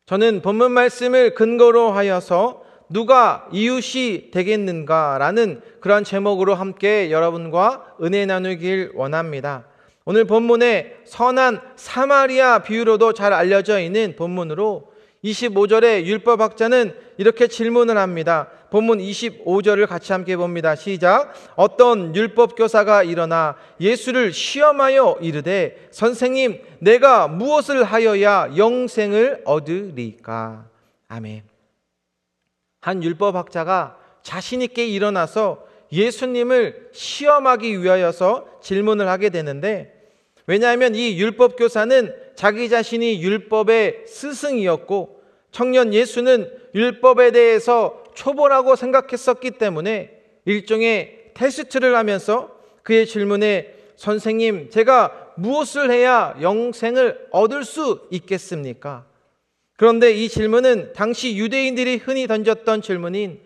저는 본문 말씀을 근거로 하여서 누가 이웃이 되겠는가라는 그런 제목으로 함께 여러분과 은혜 나누길 원합니다. 오늘 본문에 선한 사마리아 비유로도 잘 알려져 있는 본문으로 25절에 율법학자는 이렇게 질문을 합니다. 본문 25절을 같이 함께 봅니다. 시작. 어떤 율법교사가 일어나 예수를 시험하여 이르되 선생님, 내가 무엇을 하여야 영생을 얻으리까? 아멘. 한 율법학자가 자신 있게 일어나서 예수님을 시험하기 위하여서 질문을 하게 되는데, 왜냐하면 이 율법교사는 자기 자신이 율법의 스승이었고 청년 예수는 율법에 대해서 초보라고 생각했었기 때문에 일종의 테스트를 하면서 그의 질문에 선생님, 제가 무엇을 해야 영생을 얻을 수 있겠습니까? 그런데 이 질문은 당시 유대인들이 흔히 던졌던 질문인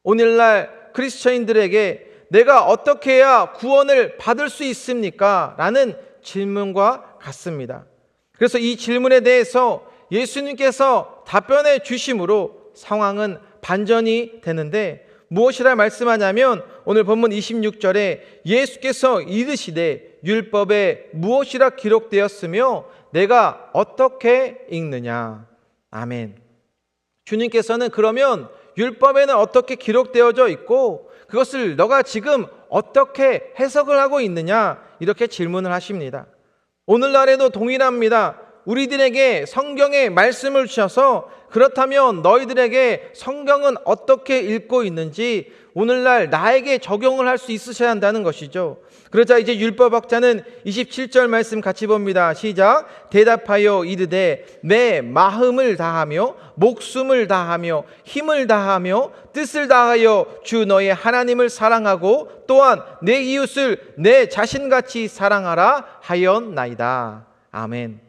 오늘날 크리스천인들에게 내가 어떻게 해야 구원을 받을 수 있습니까? 라는 질문과 같습니다. 그래서 이 질문에 대해서 예수님께서 답변해 주심으로 상황은 반전이 되는데, 무엇이라 말씀하냐면 오늘 본문 26절에 예수께서 이르시되 율법에 무엇이라 기록되었으며 내가 어떻게 읽느냐? 아멘. 주님께서는 그러면 율법에는 어떻게 기록되어져 있고 그것을 너가 지금 어떻게 해석을 하고 있느냐? 이렇게 질문을 하십니다. 오늘날에도 동일합니다. 우리들에게 성경의 말씀을 주셔서 그렇다면 너희들에게 성경은 어떻게 읽고 있는지 오늘날 나에게 적용을 할 수 있으셔야 한다는 것이죠. 그러자 이제 율법학자는 27절 말씀 같이 봅니다. 시작. 대답하여 이르되 내 마음을 다하며 목숨을 다하며 힘을 다하며 뜻을 다하여 주 너의 하나님을 사랑하고 또한 내 이웃을 내 자신같이 사랑하라 하였나이다. 아멘.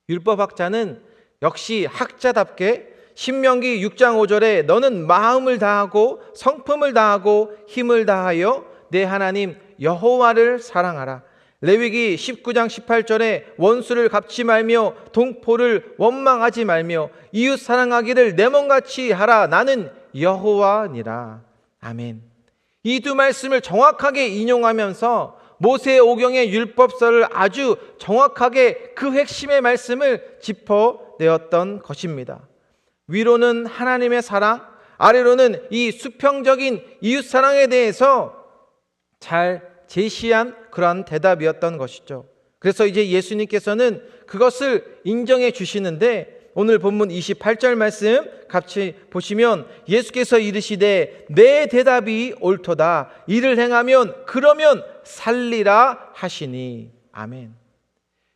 율법학자는 역시 학자답게 신명기 6장 5절에 너는 마음을 다하고 성품을 다하고 힘을 다하여 내 하나님 여호와를 사랑하라. 레위기 19장 18절에 원수를 갚지 말며 동포를 원망하지 말며 이웃 사랑하기를 내 몸같이 하라. 나는 여호와니라. 아멘. 이 두 말씀을 정확하게 인용하면서 모세의 오경의 율법서를 아주 정확하게 그 핵심의 말씀을 짚어내었던 것입니다. 위로는 하나님의 사랑, 아래로는 이 수평적인 이웃사랑에 대해서 잘 제시한 그러한 대답이었던 것이죠. 그래서 이제 예수님께서는 그것을 인정해 주시는데 오늘 본문 28절 말씀 같이 보시면 예수께서 이르시되 내 대답이 옳도다. 이를 행하면 그러면 살리라 하시니. 아멘.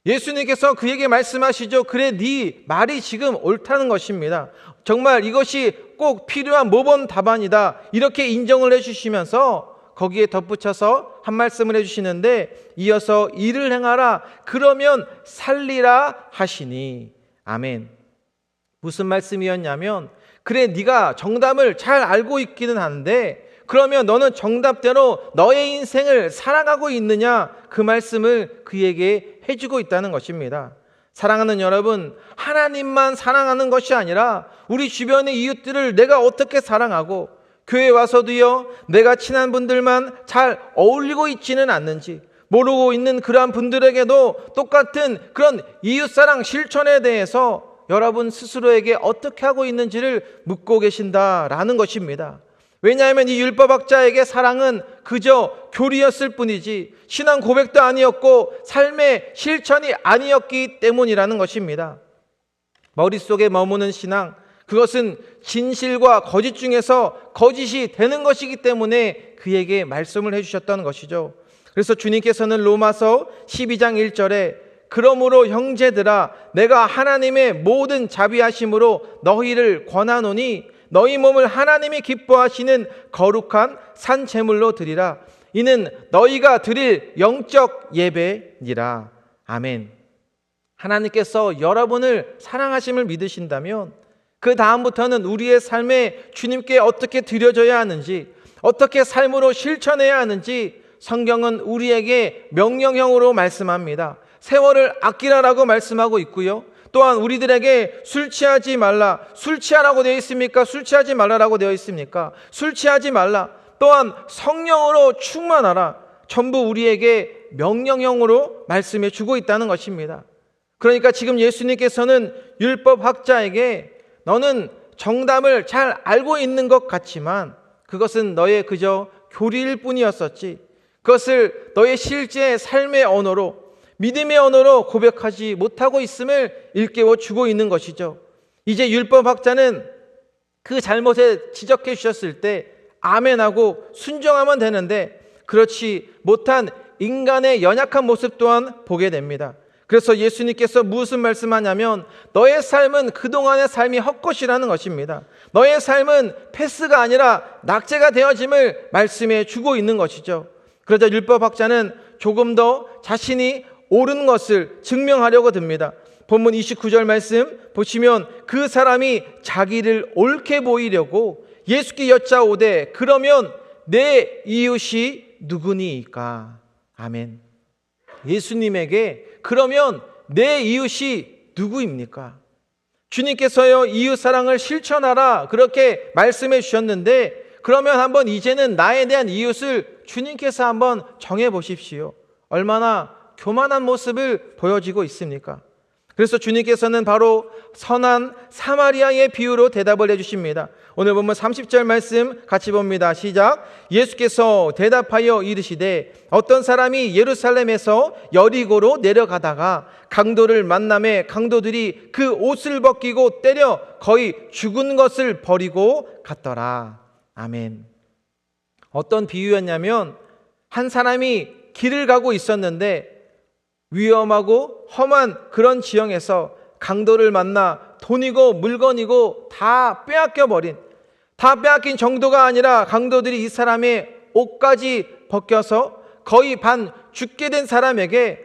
예수님께서 그에게 말씀하시죠. 그래, 네 말이 지금 옳다는 것입니다. 정말 이것이 꼭 필요한 모범 답안이다. 이렇게 인정을 해주시면서 거기에 덧붙여서 한 말씀을 해주시는데 이어서 이를 행하라. 그러면 살리라 하시니. 아멘. 무슨 말씀이었냐면 그래, 네가 정답을 잘 알고 있기는 한데 그러면 너는 정답대로 너의 인생을 살아가고 있느냐? 그 말씀을 그에게 해주고 있다는 것입니다. 사랑하는 여러분, 하나님만 사랑하는 것이 아니라 우리 주변의 이웃들을 내가 어떻게 사랑하고 교회 와서도요, 내가 친한 분들만 잘 어울리고 있지는 않는지 모르고 있는 그러한 분들에게도 똑같은 그런 이웃사랑 실천에 대해서 여러분 스스로에게 어떻게 하고 있는지를 묻고 계신다라는 것입니다. 왜냐하면 이 율법학자에게 사랑은 그저 교리였을 뿐이지 신앙 고백도 아니었고 삶의 실천이 아니었기 때문이라는 것입니다. 머릿속에 머무는 신앙, 그것은 진실과 거짓 중에서 거짓이 되는 것이기 때문에 그에게 말씀을 해주셨던 것이죠. 그래서 주님께서는 로마서 12장 1절에 그러므로 형제들아 내가 하나님의 모든 자비하심으로 너희를 권하노니 너희 몸을 하나님이 기뻐하시는 거룩한 산 제물로 드리라. 이는 너희가 드릴 영적 예배니라. 아멘. 하나님께서 여러분을 사랑하심을 믿으신다면 그 다음부터는 우리의 삶에 주님께 어떻게 드려져야 하는지, 어떻게 삶으로 실천해야 하는지 성경은 우리에게 명령형으로 말씀합니다. 세월을 아끼라라고 말씀하고 있고요. 또한 우리들에게 술 취하지 말라, 술 취하라고 되어 있습니까? 술 취하지 말라라고 되어 있습니까? 술 취하지 말라, 또한 성령으로 충만하라, 전부 우리에게 명령형으로 말씀해 주고 있다는 것입니다. 그러니까 지금 예수님께서는 율법학자에게 너는 정답을 잘 알고 있는 것 같지만 그것은 너의 그저 교리일 뿐이었었지, 그것을 너의 실제 삶의 언어로, 믿음의 언어로 고백하지 못하고 있음을 일깨워 주고 있는 것이죠. 이제 율법학자는 그 잘못에 지적해 주셨을 때 아멘하고 순종하면 되는데 그렇지 못한 인간의 연약한 모습 또한 보게 됩니다. 그래서 예수님께서 무슨 말씀하냐면 너의 삶은 그동안의 삶이 헛것이라는 것입니다. 너의 삶은 패스가 아니라 낙제가 되어짐을 말씀해 주고 있는 것이죠. 그러자 율법학자는 조금 더 자신이 옳은 것을 증명하려고 듭니다. 본문 29절 말씀 보시면 그 사람이 자기를 옳게 보이려고 예수께 여짜오되 그러면 내 이웃이 누구니이까? 아멘. 예수님에게 그러면 내 이웃이 누구입니까? 주님께서요 이웃 사랑을 실천하라 그렇게 말씀해 주셨는데 그러면 한번 이제는 나에 대한 이웃을 주님께서 한번 정해 보십시오. 얼마나 교만한 모습을 보여지고 있습니까? 그래서 주님께서는 바로 선한 사마리아의 비유로 대답을 해주십니다. 오늘 보면 30절 말씀 같이 봅니다. 시작. 예수께서 대답하여 이르시되 어떤 사람이 예루살렘에서 여리고로 내려가다가 강도를 만남에 강도들이 그 옷을 벗기고 때려 거의 죽은 것을 버리고 갔더라. 아멘. 어떤 비유였냐면 한 사람이 길을 가고 있었는데 위험하고 험한 그런 지형에서 강도를 만나 돈이고 물건이고 다 빼앗긴 정도가 아니라 강도들이 이 사람의 옷까지 벗겨서 거의 반 죽게 된 사람에게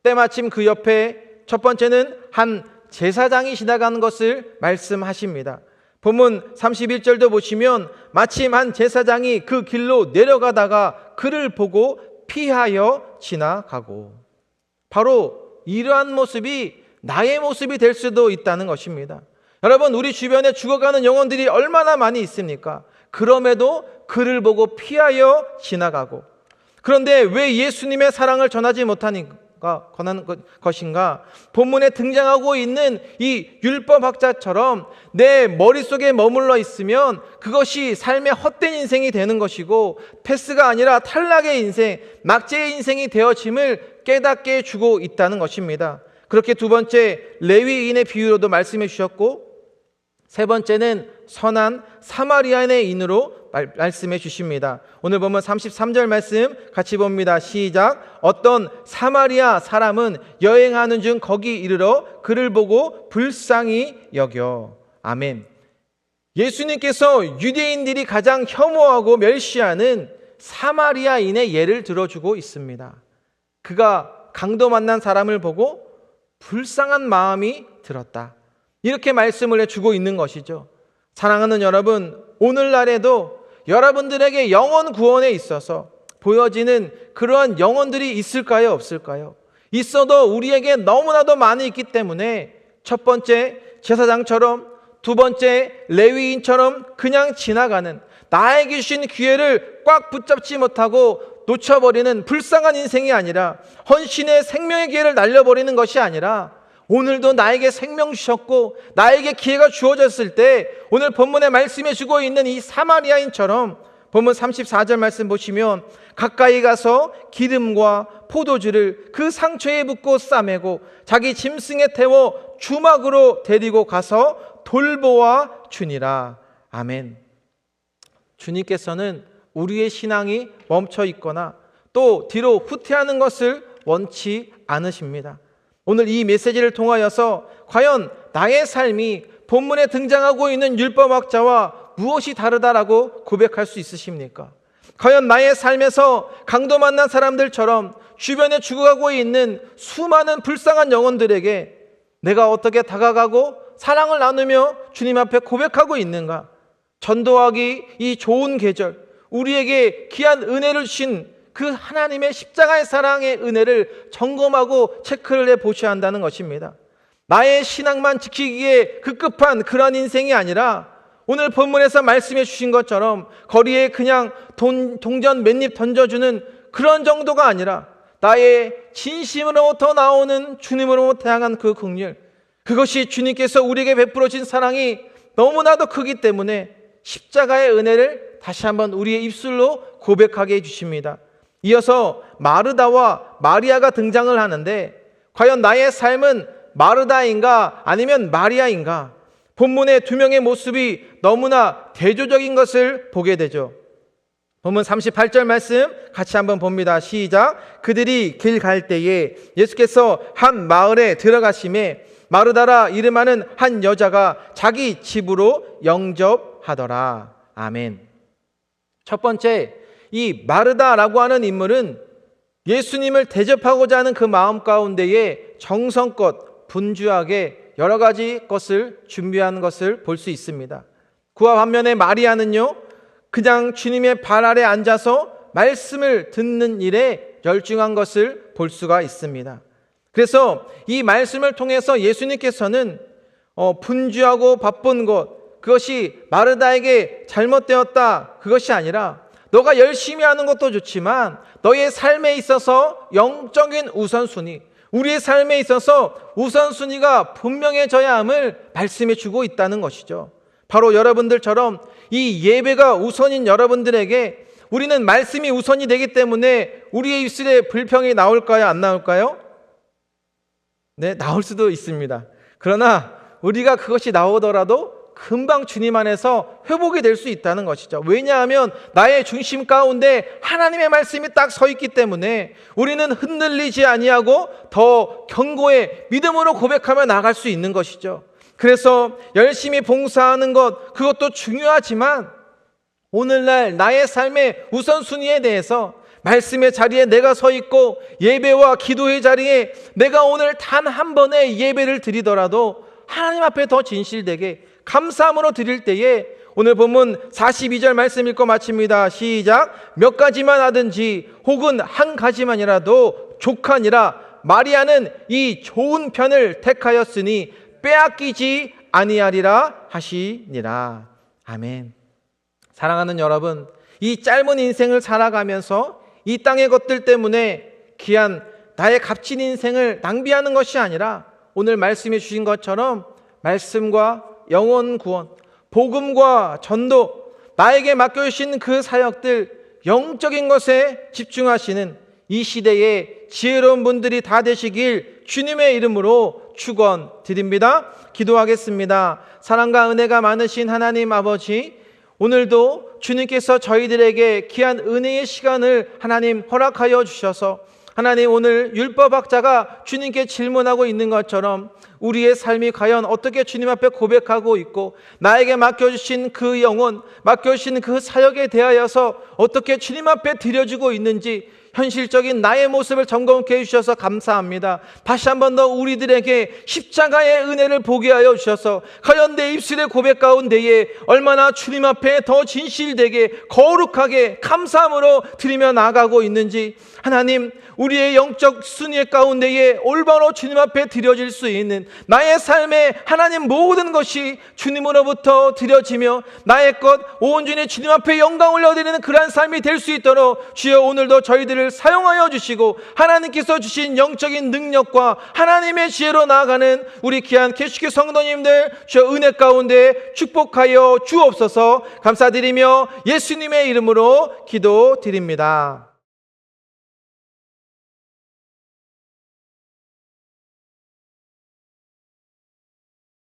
때마침 그 옆에 첫 번째는 한 제사장이 지나가는 것을 말씀하십니다. 본문 31절도 보시면 마침 한 제사장이 그 길로 내려가다가 그를 보고 피하여 지나가고, 바로 이러한 모습이 나의 모습이 될 수도 있다는 것입니다. 여러분, 우리 주변에 죽어가는 영혼들이 얼마나 많이 있습니까? 그럼에도 그를 보고 피하여 지나가고, 그런데 왜 예수님의 사랑을 전하지 못하는 것인가? 본문에 등장하고 있는 이 율법학자처럼 내 머릿속에 머물러 있으면 그것이 삶의 헛된 인생이 되는 것이고 패스가 아니라 탈락의 인생, 낙제의 인생이 되어짐을 깨닫게 해주고 있다는 것입니다. 그렇게 두 번째 레위인의 비유로도 말씀해 주셨고, 세 번째는 선한 사마리아인으로 말씀해 주십니다. 오늘 보면 33절 말씀 같이 봅니다. 시작. 어떤 사마리아 사람은 여행하는 중 거기 이르러 그를 보고 불쌍히 여겨. 아멘. 예수님께서 유대인들이 가장 혐오하고 멸시하는 사마리아인의 예를 들어주고 있습니다. 그가 강도 만난 사람을 보고 불쌍한 마음이 들었다, 이렇게 말씀을 해주고 있는 것이죠. 사랑하는 여러분, 오늘날에도 여러분들에게 영혼 구원에 있어서 보여지는 그러한 영혼들이 있을까요? 없을까요? 있어도 우리에게 너무나도 많이 있기 때문에 첫 번째 제사장처럼, 두 번째 레위인처럼 그냥 지나가는, 나에게 주신 기회를 꽉 붙잡지 못하고 놓쳐버리는 불쌍한 인생이 아니라, 헌신의 생명의 기회를 날려버리는 것이 아니라, 오늘도 나에게 생명 주셨고 나에게 기회가 주어졌을 때 오늘 본문에 말씀해 주고 있는 이 사마리아인처럼 본문 34절 말씀 보시면 가까이 가서 기름과 포도주를 그 상처에 붓고 싸매고 자기 짐승에 태워 주막으로 데리고 가서 돌보아 주니라. 아멘. 주님께서는 우리의 신앙이 멈춰 있거나 또 뒤로 후퇴하는 것을 원치 않으십니다. 오늘 이 메시지를 통하여서 과연 나의 삶이 본문에 등장하고 있는 율법학자와 무엇이 다르다라고 고백할 수 있으십니까? 과연 나의 삶에서 강도 만난 사람들처럼 주변에 죽어가고 있는 수많은 불쌍한 영혼들에게 내가 어떻게 다가가고 사랑을 나누며 주님 앞에 고백하고 있는가? 전도하기 이 좋은 계절, 우리에게 귀한 은혜를 주신 그 하나님의 십자가의 사랑의 은혜를 점검하고 체크를 해보셔야 한다는 것입니다. 나의 신앙만 지키기에 급급한 그런 인생이 아니라 오늘 본문에서 말씀해 주신 것처럼 거리에 그냥 동전 몇 입 던져주는 그런 정도가 아니라 나의 진심으로부터 나오는 주님으로부터 향한 그 긍휼, 그것이 주님께서 우리에게 베풀어 주신 사랑이 너무나도 크기 때문에 십자가의 은혜를 다시 한번 우리의 입술로 고백하게 해주십니다. 이어서 마르다와 마리아가 등장을 하는데 과연 나의 삶은 마르다인가 아니면 마리아인가? 본문의 두 명의 모습이 너무나 대조적인 것을 보게 되죠. 본문 38절 말씀 같이 한번 봅니다. 시작. 그들이 길 갈 때에 예수께서 한 마을에 들어가심에 마르다라 이름하는 한 여자가 자기 집으로 영접하더라. 아멘. 첫 번째, 이 마르다라고 하는 인물은 예수님을 대접하고자 하는 그 마음 가운데에 정성껏 분주하게 여러 가지 것을 준비하는 것을 볼 수 있습니다. 그와 반면에 마리아는요, 그냥 주님의 발 아래 앉아서 말씀을 듣는 일에 열중한 것을 볼 수가 있습니다. 그래서 이 말씀을 통해서 예수님께서는 분주하고 바쁜 것, 그것이 마르다에게 잘못되었다, 그것이 아니라 너가 열심히 하는 것도 좋지만 너의 삶에 있어서 영적인 우선순위, 우리의 삶에 있어서 우선순위가 분명해져야 함을 말씀해 주고 있다는 것이죠. 바로 여러분들처럼 이 예배가 우선인 여러분들에게 우리는 말씀이 우선이 되기 때문에 우리의 입술에 불평이 나올까요? 안 나올까요? 네, 나올 수도 있습니다. 그러나 우리가 그것이 나오더라도 금방 주님 안에서 회복이 될 수 있다는 것이죠. 왜냐하면 나의 중심 가운데 하나님의 말씀이 딱 서 있기 때문에 우리는 흔들리지 아니하고 더 견고해 믿음으로 고백하며 나갈 수 있는 것이죠. 그래서 열심히 봉사하는 것, 그것도 중요하지만 오늘날 나의 삶의 우선순위에 대해서 말씀의 자리에 내가 서 있고 예배와 기도의 자리에 내가 오늘 단 한 번의 예배를 드리더라도 하나님 앞에 더 진실되게 감사함으로 드릴 때에 오늘 본문 42절 말씀 읽고 마칩니다. 시작. 몇 가지만 하든지 혹은 한 가지만이라도 족하니라. 마리아는 이 좋은 편을 택하였으니 빼앗기지 아니하리라 하시니라. 아멘. 사랑하는 여러분, 이 짧은 인생을 살아가면서 이 땅의 것들 때문에 귀한 나의 값진 인생을 낭비하는 것이 아니라 오늘 말씀해 주신 것처럼 말씀과 영혼 구원, 복음과 전도, 나에게 맡겨주신 그 사역들, 영적인 것에 집중하시는 이 시대에 지혜로운 분들이 다 되시길 주님의 이름으로 축원드립니다. 기도하겠습니다. 사랑과 은혜가 많으신 하나님 아버지, 오늘도 주님께서 저희들에게 귀한 은혜의 시간을 하나님 허락하여 주셔서 하나님 오늘 율법학자가 주님께 질문하고 있는 것처럼 우리의 삶이 과연 어떻게 주님 앞에 고백하고 있고 나에게 맡겨주신 그 영혼, 맡겨주신 그 사역에 대하여서 어떻게 주님 앞에 드려지고 있는지 현실적인 나의 모습을 점검케 해주셔서 감사합니다. 다시 한 번 더 우리들에게 십자가의 은혜를 보게 하여 주셔서 과연 내 입술의 고백 가운데에 얼마나 주님 앞에 더 진실되게 거룩하게 감사함으로 드리며 나아가고 있는지 하나님, 우리의 영적 순위 가운데에 올바로 주님 앞에 드려질 수 있는 나의 삶에 하나님 모든 것이 주님으로부터 드려지며 나의 것 온전히 주님 앞에 영광 올려드리는 그러한 삶이 될 수 있도록 주여 오늘도 저희들을 사용하여 주시고 하나님께서 주신 영적인 능력과 하나님의 지혜로 나아가는 우리 귀한 개수교 성도님들 주여 은혜 가운데 축복하여 주옵소서. 감사드리며 예수님의 이름으로 기도드립니다.